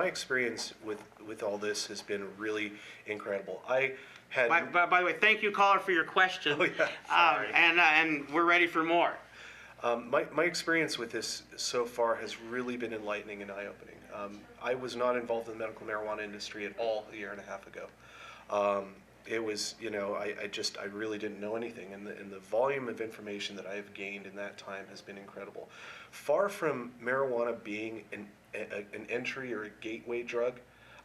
My experience with all this has been really incredible. I had By the way, thank you, caller, for your question. Oh, yeah, sorry. And we're ready for more. my experience with this so far has really been enlightening and eye-opening. I was not involved in the medical marijuana industry at all a year and a half ago. It was, I really didn't know anything, and the volume of information that I have gained in that time has been incredible. Far from marijuana being an entry or a gateway drug,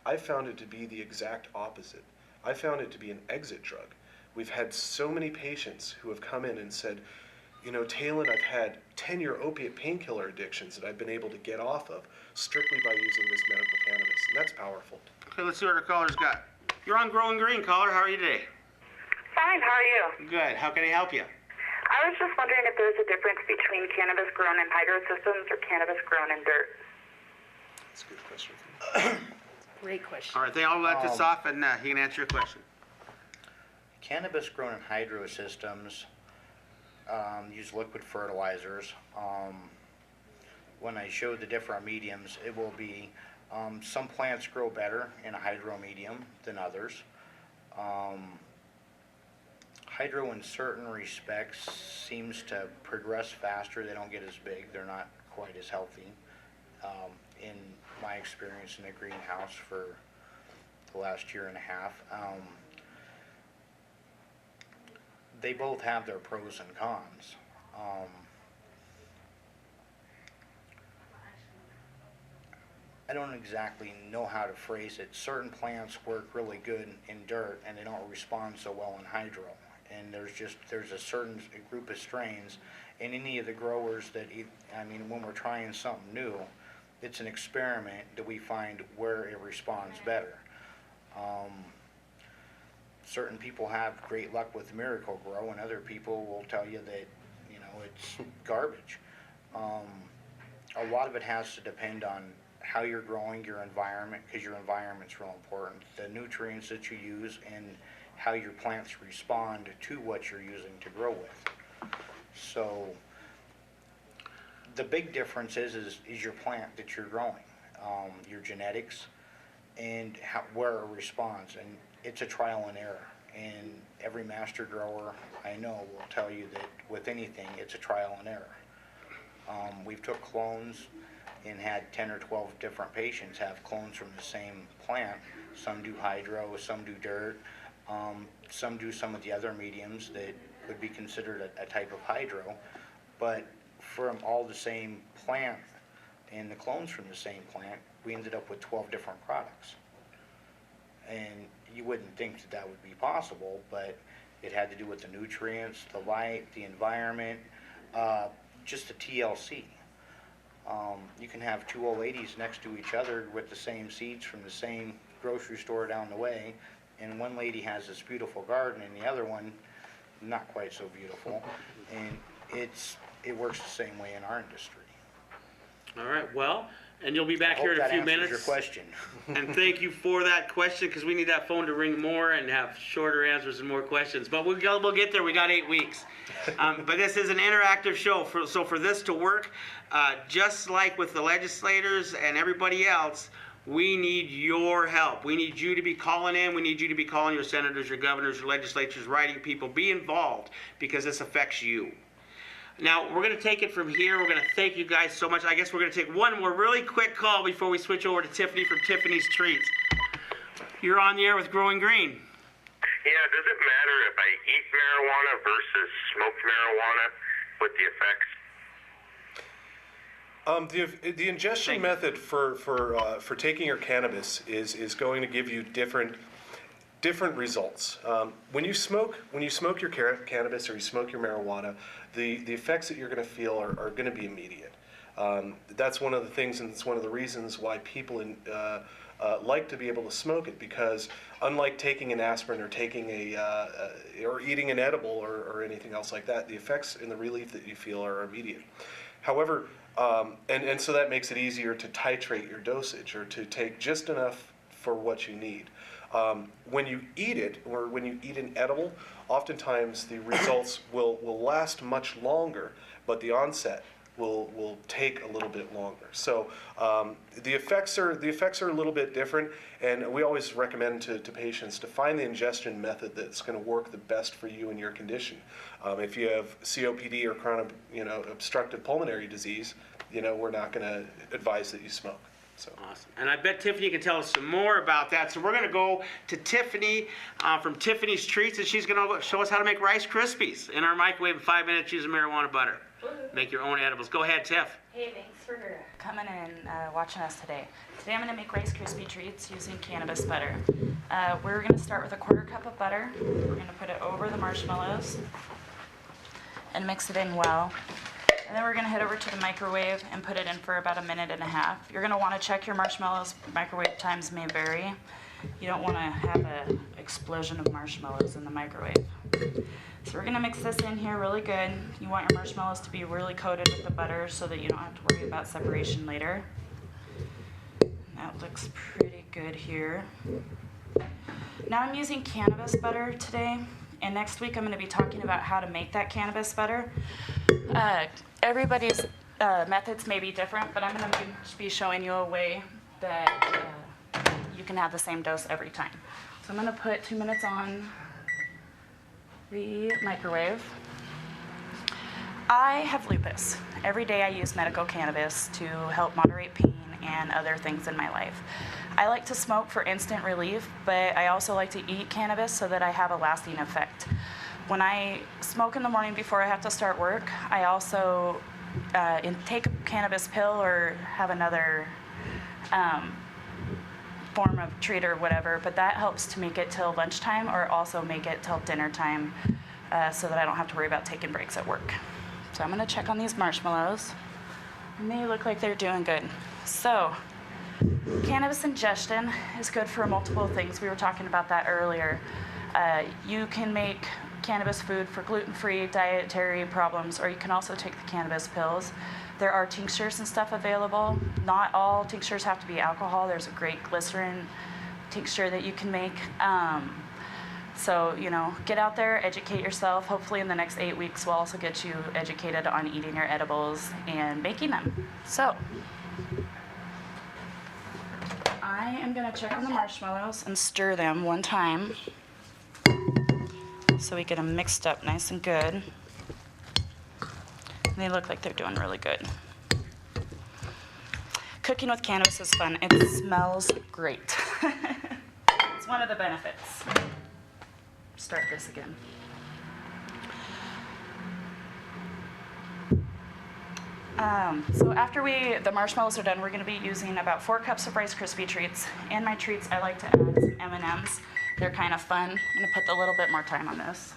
I found it to be the exact opposite. I found it to be an exit drug. We've had so many patients who have come in and said, Talon, I've had 10-year opiate painkiller addictions that I've been able to get off of strictly by using this medical cannabis, and that's powerful. Okay, let's see what our caller's got. You're on Growing Green, caller. How are you today? Fine, how are you? Good. How can I help you? I was just wondering if there's a difference between cannabis grown in hydro systems or cannabis grown in dirt. That's a good question. Great question. All right, then I'll let this off, and he can answer your question. Cannabis grown in hydro systems use liquid fertilizers. When I show the different mediums, it will be some plants grow better in a hydro medium than others. Hydro in certain respects seems to progress faster. They don't get as big. They're not quite as healthy. In my experience in a greenhouse for the last year and a half, they both have their pros and cons. I don't exactly know how to phrase it. Certain plants work really good in dirt and they don't respond so well in hydro. And there's a certain group of strains, and any of the growers that, when we're trying something new, it's an experiment that we find where it responds better. Certain people have great luck with Miracle Grow, and other people will tell you that, it's garbage. A lot of it has to depend on how you're growing, your environment, because your environment's real important, the nutrients that you use, and how your plants respond to what you're using to grow with. So the big difference is your plant that you're growing, your genetics, and where it responds. And it's a trial and error. And every master grower I know will tell you that with anything, it's a trial and error. We've took clones and had 10 or 12 different patients have clones from the same plant. Some do hydro, some do dirt, some do some of the other mediums that would be considered a type of hydro, but from all the same plant and the clones from the same plant, we ended up with 12 different products. And you wouldn't think that that would be possible, but it had to do with the nutrients, the light, the environment, just the TLC. You can have two old ladies next to each other with the same seeds from the same grocery store down the way, and one lady has this beautiful garden and the other one not quite so beautiful, and it works the same way in our industry. All right, well, and you'll be back I here in hope a few that answers minutes. your question. And thank you for that question, because we need that phone to ring more and have shorter answers and more questions. But we'll get there. We got 8 weeks. But this is an interactive show. So for this to work, just like with the legislators and everybody else, we need your help. We need you to be calling in. We need you to be calling your senators, your governors, your legislatures, writing people. Be involved, because this affects you. Now, we're going to take it from here. We're going to thank you guys so much. I guess we're going to take one more really quick call before we switch over to Tiffany from Tiffany's Treats. You're on the air with Growing Green. Yeah, does it matter if I eat marijuana versus smoked marijuana with the effects? The ingestion method for taking your cannabis is going to give you different results. When you smoke your cannabis or you smoke your marijuana, the effects that you're going to feel are going to be immediate. That's one of the things, and it's one of the reasons why people like to be able to smoke it, because unlike taking an aspirin or taking or eating an edible or anything else like that, the effects and the relief that you feel are immediate. However, and so that makes it easier to titrate your dosage or to take just enough for what you need. When you eat it, or when you eat an edible, oftentimes the results will last much longer, but the onset will take a little bit longer. So the effects are a little bit different, and we always recommend to patients to find the ingestion method that's going to work the best for you and your condition. If you have COPD or chronic, obstructive pulmonary disease, we're not going to advise that you smoke. So. Awesome. And I bet Tiffany can tell us some more about that. So we're going to go to Tiffany from Tiffany's Treats, and she's going to show us how to make Rice Krispies in our microwave in 5 minutes using marijuana butter. Make your own edibles. Go ahead, Tiff. Hey, thanks for coming and watching us today. Today I'm going to make Rice Krispie treats using cannabis butter. We're going to start with a 1/4 cup of butter. We're going to put it over the marshmallows and mix it in well. And then we're going to head over to the microwave and put it in for about 1.5 minutes. You're going to want to check your marshmallows. Microwave times may vary. You don't want to have an explosion of marshmallows in the microwave. So we're going to mix this in here really good. You want your marshmallows to be really coated with the butter so that you don't have to worry about separation later. That looks pretty good here. Now I'm using cannabis butter today, and next week I'm going to be talking about how to make that cannabis butter. Everybody's methods may be different, but I'm going to be showing you a way that you can have the same dose every time. So I'm going to put 2 minutes on the microwave. I have lupus. Every day I use medical cannabis to help moderate pain and other things in my life. I like to smoke for instant relief, but I also like to eat cannabis so that I have a lasting effect. When I smoke in the morning before I have to start work, I also take a cannabis pill or have another form of treat or whatever, but that helps to make it till lunchtime or also make it till dinner time so that I don't have to worry about taking breaks at work. So I'm going to check on these marshmallows, and they look like they're doing good. So cannabis ingestion is good for multiple things. We were talking about that earlier. You can make cannabis food for gluten-free dietary problems, or you can also take the cannabis pills. There are tinctures and stuff available. Not all tinctures have to be alcohol. There's a great glycerin tincture that you can make. So, get out there, educate yourself. Hopefully in the next 8 weeks, we'll also get you educated on eating your edibles and making them. So, I am gonna check on the marshmallows and stir them one time so we get them mixed up nice and good. They look like they're doing really good. Cooking with cannabis is fun. It smells great. It's one of the benefits. Start this again. So after the marshmallows are done, we're going to be using about 4 cups of Rice Krispie treats. In my treats, I like to add some M&Ms. They're kind of fun. I'm going to put a little bit more time on this.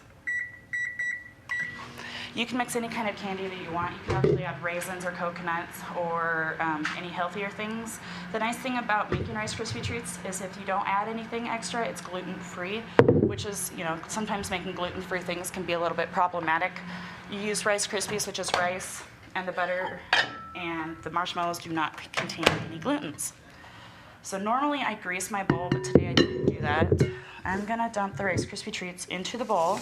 You can mix any kind of candy that you want. You can actually add raisins or coconuts or any healthier things. The nice thing about making Rice Krispie treats is if you don't add anything extra, it's gluten-free, which is, sometimes making gluten-free things can be a little bit problematic. You use Rice Krispies, which is rice, and the butter and the marshmallows do not contain any glutens. So normally I grease my bowl, but today I didn't do that. I'm gonna dump the Rice Krispie treats into the bowl,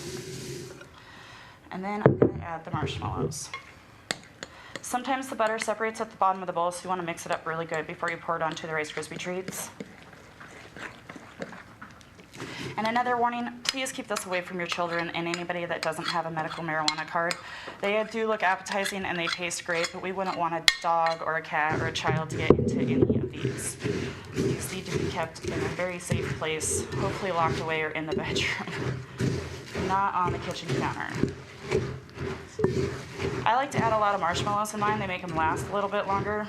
and then I'm gonna add the marshmallows. Sometimes the butter separates at the bottom of the bowl, so you wanna mix it up really good before you pour it onto the Rice Krispie treats. And another warning, please keep this away from your children and anybody that doesn't have a medical marijuana card. They do look appetizing and they taste great, but we wouldn't want a dog or a cat or a child to get into any of these. These need to be kept in a very safe place, hopefully locked away or in the bedroom, not on the kitchen counter. I like to add a lot of marshmallows in mine. They make them last a little bit longer.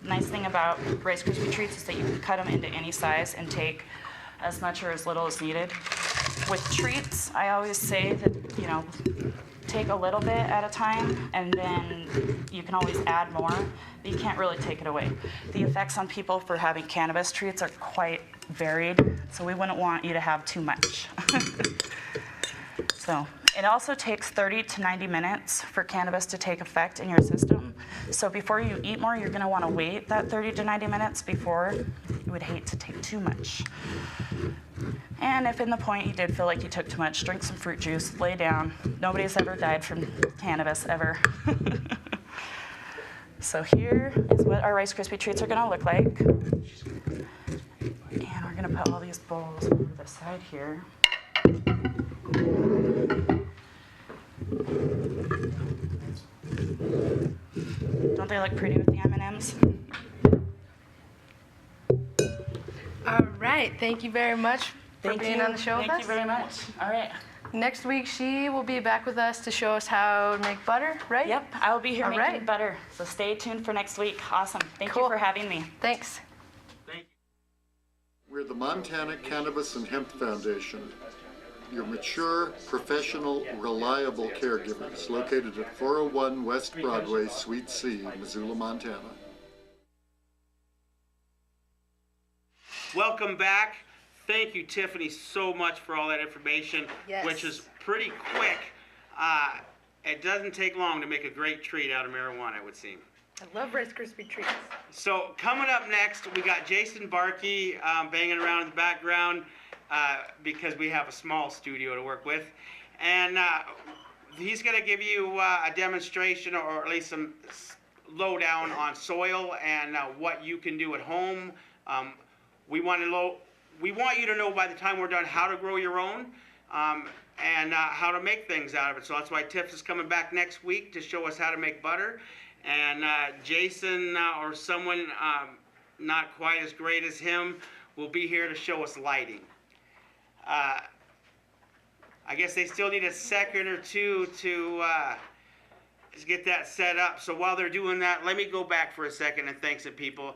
Nice thing about Rice Krispie treats is that you can cut them into any size and take as much or as little as needed. With treats, I always say that, take a little bit at a time, and then you can always add more, but you can't really take it away. The effects on people for having cannabis treats are quite varied, so we wouldn't want you to have too much. So it also takes 30 to 90 minutes for cannabis to take effect in your system. So before you eat more, you're gonna wanna wait that 30 to 90 minutes before. You would hate to take too much. And if in the point you did feel like you took too much, drink some fruit juice, lay down. Nobody's ever died from cannabis, ever. So here is what our Rice Krispie treats are gonna look like. And we're gonna put all these bowls over to the side here. Don't they look pretty with the M&Ms? All right. Thank you very much for being on the show with Thank us. you very much. All right. Next week, she will be back with us to show us how to make butter, right? Yep, I will be here All making right. butter. So stay tuned for next week. Awesome. Thank you Cool. for having me. Thanks. We're the Montana Cannabis and Hemp Foundation, your mature, professional, reliable caregivers located at 401 West Broadway, Suite C, Missoula, Montana. Welcome back. Thank you, Tiffany, so much for all that information, Yes. which is pretty quick. It doesn't take long to make a great treat out of marijuana, it would seem. I love Rice Krispie treats. So coming up next, we got Jason Barkey banging around in the background because we have a small studio to work with. And he's going to give you a demonstration or at least some lowdown on soil and what you can do at home. We want you to know by the time we're done how to grow your own and how to make things out of it. So that's why Tiff is coming back next week to show us how to make butter. And Jason or someone not quite as great as him will be here to show us lighting. I guess they still need a second or two to get that set up. So while they're doing that, let me go back for a second and thank some people.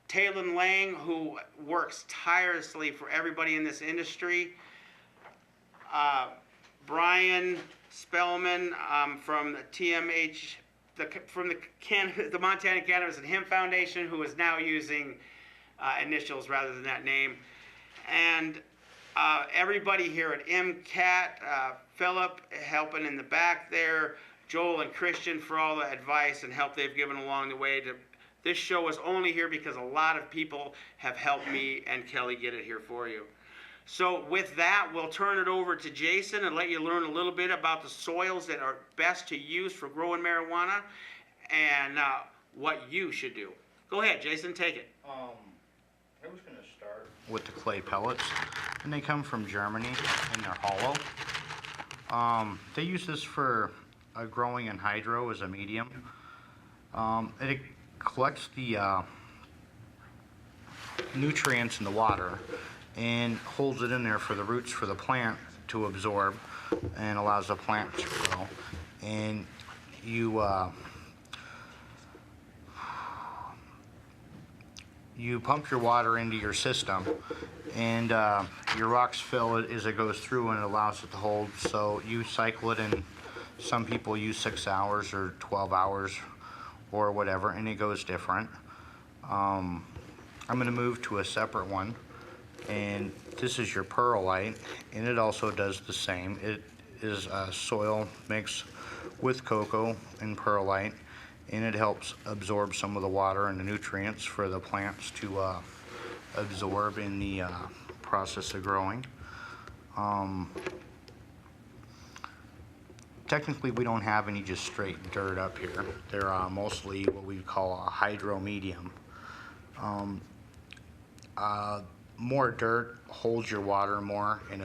Taylon Lang, who works tirelessly for everybody in this industry. Brian Spellman from the TMH, from the Montana Cannabis and Hemp Foundation, who is now using initials rather than that name. And everybody here at MCAT, Philip helping in the back there, Joel and Christian for all the advice and help they've given along the way. This show is only here because a lot of people have helped me and Kelly get it here for you. So with that, we'll turn it over to Jason and let you learn a little bit about the soils that are best to use for growing marijuana and what you should do. Go ahead, Jason, take it. I was going to start with the clay pellets, and they come from Germany, and they're hollow. They use this for growing in hydro as a medium. It collects the nutrients in the water and holds it in there for the roots for the plant to absorb and allows the plant to grow. And you pump your water into your system, and your rocks fill it as it goes through, and it allows it to hold. So you cycle it, and some people use 6 hours or 12 hours or whatever, and it goes different. I'm going to move to a separate one, and this is your perlite, and it also does the same. It is a soil mixed with cocoa and perlite, and it helps absorb some of the water and the nutrients for the plants to absorb in the process of growing. Technically, we don't have any just straight dirt up here. They're mostly what we call a hydro medium. More dirt holds your water more and